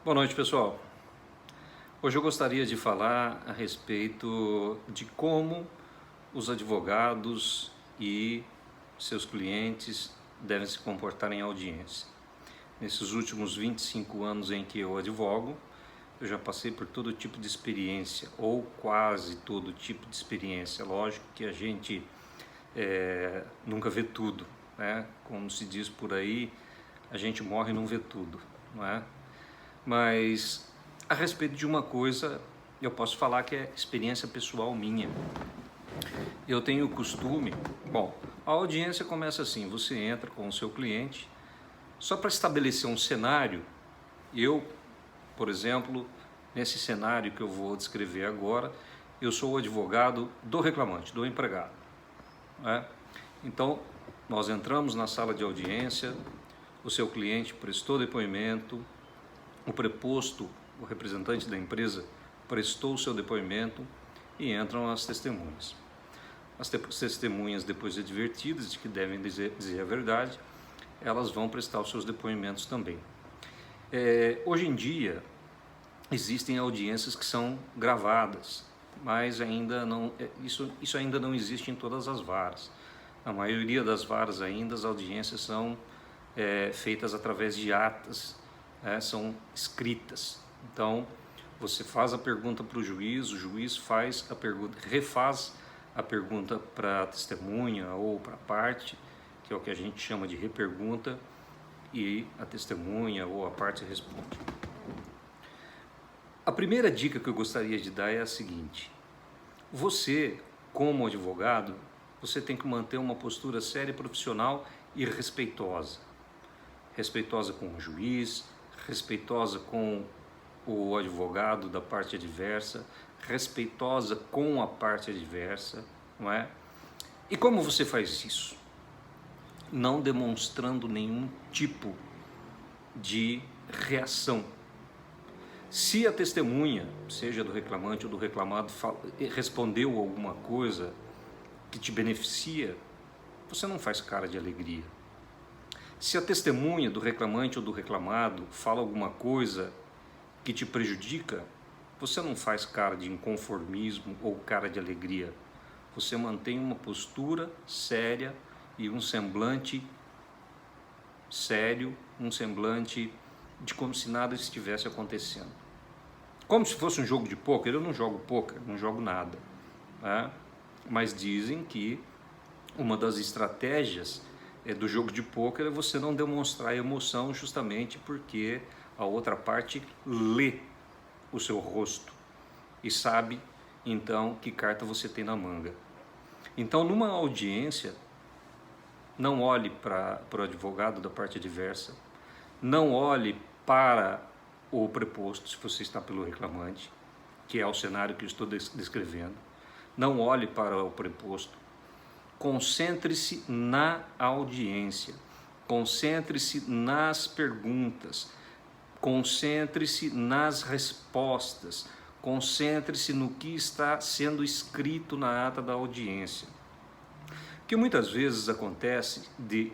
Boa noite, pessoal. Hoje eu gostaria de falar a respeito de como os advogados e seus clientes devem se comportar em audiência. Nesses últimos 25 anos em que eu advogo, eu já passei por todo tipo de experiência, ou quase todo tipo de experiência. Lógico que a gente nunca vê tudo, né? Como se diz por aí, a gente morre e não vê tudo, não é? Mas a respeito de uma coisa, eu posso falar que é experiência pessoal minha. Eu tenho o costume, a audiência começa assim, você entra com o seu cliente, só para estabelecer um cenário. Eu, por exemplo, nesse cenário que eu vou descrever agora, eu sou o advogado do reclamante, do empregado, né? Então, nós entramos na sala de audiência, o seu cliente prestou depoimento, o preposto, o representante da empresa, prestou o seu depoimento e entram as testemunhas. As testemunhas, depois advertidas de que devem dizer a verdade, elas vão prestar os seus depoimentos também. Hoje em dia, existem audiências que são gravadas, mas ainda não, isso ainda não existe em todas as varas. Na maioria das varas ainda, as audiências são feitas através de atas, são escritas. Então, você faz a pergunta para o juiz faz a pergunta, refaz a pergunta para a testemunha ou para a parte, que é o que a gente chama de repergunta, e a testemunha ou a parte responde. A primeira dica que eu gostaria de dar é a seguinte: você, como advogado, você tem que manter uma postura séria, profissional e respeitosa. Respeitosa com o juiz, respeitosa com o advogado da parte adversa, respeitosa com a parte adversa, não é? E como você faz isso? Não demonstrando nenhum tipo de reação. Se a testemunha, seja do reclamante ou do reclamado, respondeu alguma coisa que te beneficia, você não faz cara de alegria. Se a testemunha do reclamante ou do reclamado fala alguma coisa que te prejudica, você não faz cara de inconformismo ou cara de alegria. Você mantém uma postura séria e um semblante sério, um semblante de como se nada estivesse acontecendo. Como se fosse um jogo de pôquer. Eu não jogo pôquer, não jogo nada, né? Mas dizem que uma das estratégias do jogo de pôquer é você não demonstrar emoção, justamente porque a outra parte lê o seu rosto e sabe então que carta você tem na manga. Então, numa audiência, não olhe para o advogado da parte adversa, não olhe para o preposto, se você está pelo reclamante, que é o cenário que eu estou descrevendo, não olhe para o preposto. Concentre-se na audiência, concentre-se nas perguntas, concentre-se nas respostas, concentre-se no que está sendo escrito na ata da audiência. Que muitas vezes acontece de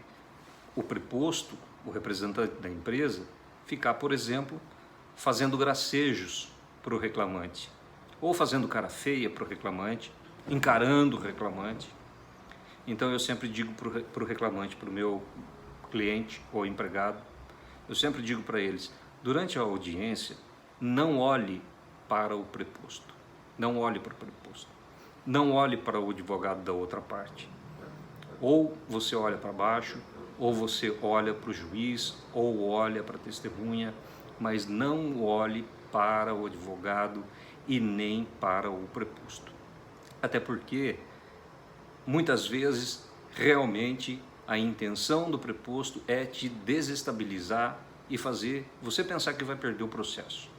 o preposto, o representante da empresa, ficar, por exemplo, fazendo gracejos para o reclamante, ou fazendo cara feia para o reclamante, encarando o reclamante. Então eu sempre digo para o reclamante, para o meu cliente ou empregado, eu sempre digo para eles: durante a audiência, não olhe para o preposto, não olhe para o preposto, não olhe para o advogado da outra parte. Ou você olha para baixo, ou você olha para o juiz, ou olha para a testemunha, mas não olhe para o advogado e nem para o preposto. Até porque, muitas vezes, realmente, a intenção do preposto é te desestabilizar e fazer você pensar que vai perder o processo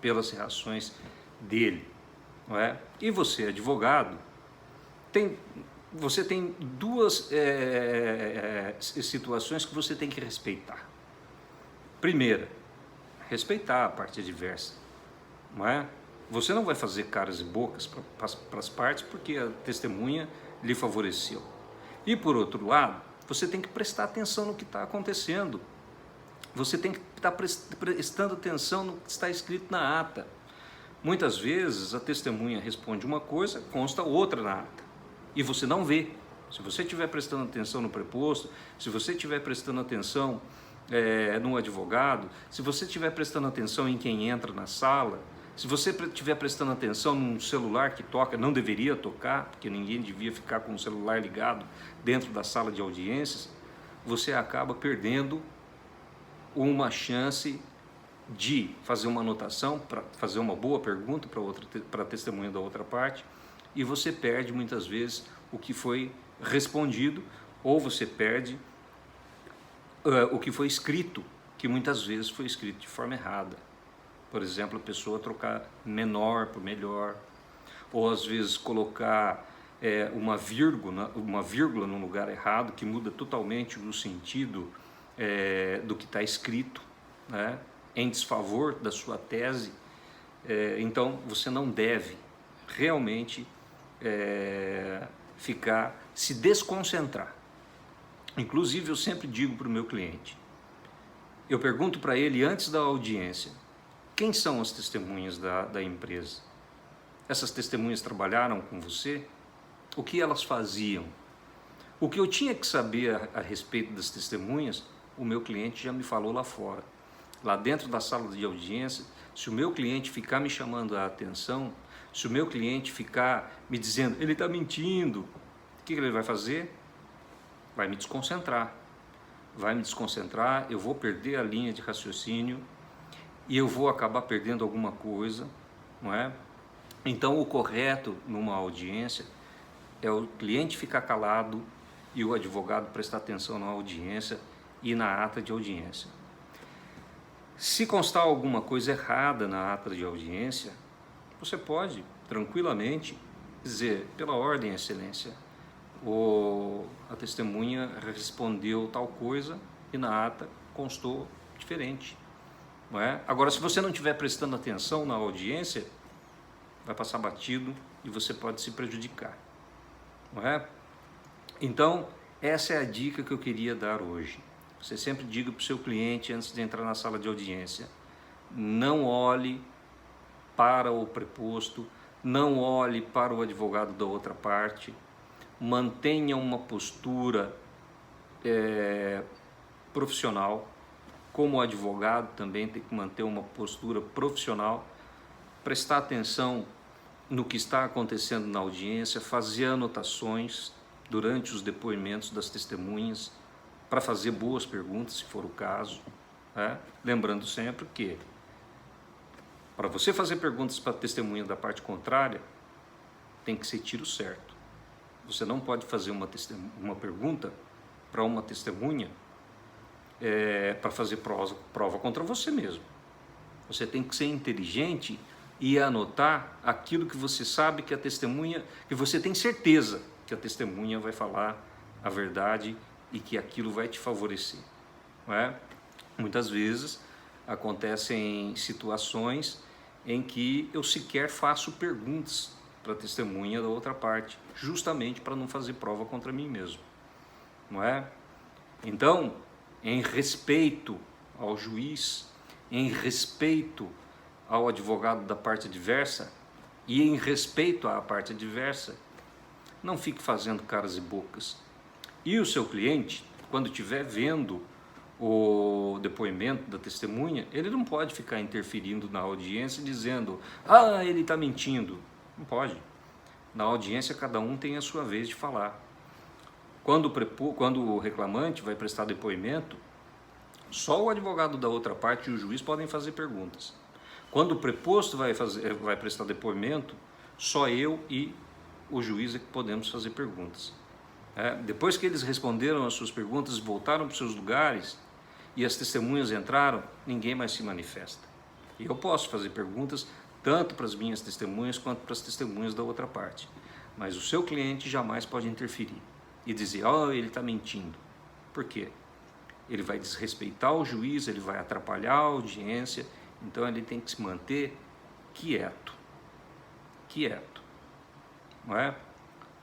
pelas reações dele, não é? E você, advogado, você tem duas situações que você tem que respeitar. Primeira, respeitar a parte adversa, não é? Você não vai fazer caras e bocas para as partes porque a testemunha lhe favoreceu. E por outro lado, você tem que prestar atenção no que está acontecendo. Você tem que estar prestando atenção no que está escrito na ata. Muitas vezes a testemunha responde uma coisa, consta outra na ata, e você não vê. Se você estiver prestando atenção no preposto, se você estiver prestando atenção no advogado, se você estiver prestando atenção em quem entra na sala, se você estiver prestando atenção num celular que toca, não deveria tocar, porque ninguém devia ficar com o celular ligado dentro da sala de audiências, você acaba perdendo uma chance de fazer uma anotação, para fazer uma boa pergunta para a testemunha da outra parte, e você perde muitas vezes o que foi respondido, ou você perde o que foi escrito, que muitas vezes foi escrito de forma errada. Por exemplo, a pessoa trocar menor por melhor, ou às vezes colocar uma vírgula no lugar errado, que muda totalmente o sentido do que está escrito, né, em desfavor da sua tese. Então, você não deve realmente se desconcentrar. Inclusive, eu sempre digo para o meu cliente, eu pergunto para ele antes da audiência, quem são as testemunhas da empresa? Essas testemunhas trabalharam com você? O que elas faziam? O que eu tinha que saber a respeito das testemunhas, o meu cliente já me falou lá fora. Lá dentro da sala de audiência, se o meu cliente ficar me chamando a atenção, se o meu cliente ficar me dizendo, ele está mentindo, o que ele vai fazer? Vai me desconcentrar. Vai me desconcentrar, eu vou perder a linha de raciocínio e eu vou acabar perdendo alguma coisa, não é? Então, o correto numa audiência é o cliente ficar calado e o advogado prestar atenção na audiência e na ata de audiência. Se constar alguma coisa errada na ata de audiência, você pode tranquilamente dizer, pela ordem, excelência, a testemunha respondeu tal coisa e na ata constou diferente. Não é? Agora, se você não estiver prestando atenção na audiência, vai passar batido e você pode se prejudicar. Não é? Então, essa é a dica que eu queria dar hoje. Você sempre diga para o seu cliente antes de entrar na sala de audiência, não olhe para o preposto, não olhe para o advogado da outra parte, mantenha uma postura profissional. Como advogado também tem que manter uma postura profissional, prestar atenção no que está acontecendo na audiência, fazer anotações durante os depoimentos das testemunhas, para fazer boas perguntas, se for o caso, né? Lembrando sempre que, para você fazer perguntas para a testemunha da parte contrária, tem que ser tiro certo. Você não pode fazer uma pergunta para uma testemunha para fazer prova contra você mesmo. Você tem que ser inteligente e anotar aquilo que você sabe que a testemunha, que você tem certeza que a testemunha vai falar a verdade e que aquilo vai te favorecer. Não é? Muitas vezes acontecem situações em que eu sequer faço perguntas para a testemunha da outra parte, justamente para não fazer prova contra mim mesmo. Não é? Então, em respeito ao juiz, em respeito ao advogado da parte adversa e em respeito à parte adversa, não fique fazendo caras e bocas. E o seu cliente, quando estiver vendo o depoimento da testemunha, ele não pode ficar interferindo na audiência dizendo, ele está mentindo. Não pode. Na audiência, cada um tem a sua vez de falar. Quando o reclamante vai prestar depoimento, só o advogado da outra parte e o juiz podem fazer perguntas. Quando o preposto vai prestar depoimento, só eu e o juiz é que podemos fazer perguntas. Depois que eles responderam as suas perguntas, voltaram para os seus lugares e as testemunhas entraram, ninguém mais se manifesta. E eu posso fazer perguntas tanto para as minhas testemunhas quanto para as testemunhas da outra parte. Mas o seu cliente jamais pode interferir e dizer, ele está mentindo. Por quê? Ele vai desrespeitar o juiz, ele vai atrapalhar a audiência, então ele tem que se manter quieto. Quieto. Não é?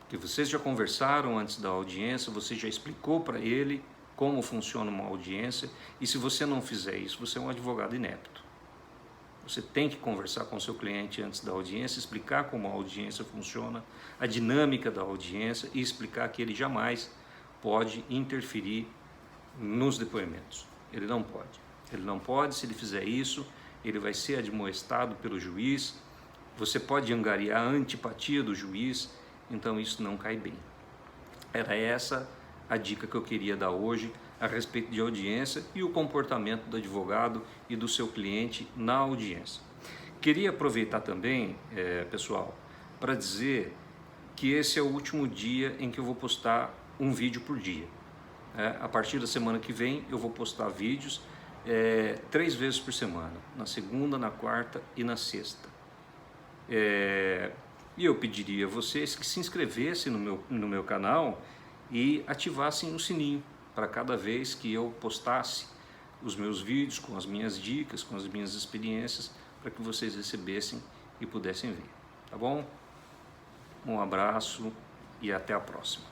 Porque vocês já conversaram antes da audiência, você já explicou para ele como funciona uma audiência, e se você não fizer isso, você é um advogado inepto. Você tem que conversar com o seu cliente antes da audiência, explicar como a audiência funciona, a dinâmica da audiência e explicar que ele jamais pode interferir nos depoimentos. Ele não pode. Ele não pode, se ele fizer isso, ele vai ser admoestado pelo juiz, você pode angariar a antipatia do juiz, então isso não cai bem. Era essa a dica que eu queria dar hoje a respeito de audiência e o comportamento do advogado e do seu cliente na audiência. Queria aproveitar também, pessoal, para dizer que esse é o último dia em que eu vou postar um vídeo por dia. A partir da semana que vem eu vou postar vídeos 3 vezes por semana, na segunda, na quarta e na sexta. E eu pediria a vocês que se inscrevessem no meu canal e ativassem o sininho para cada vez que eu postasse os meus vídeos com as minhas dicas, com as minhas experiências, para que vocês recebessem e pudessem ver, tá bom? Um abraço e até a próxima.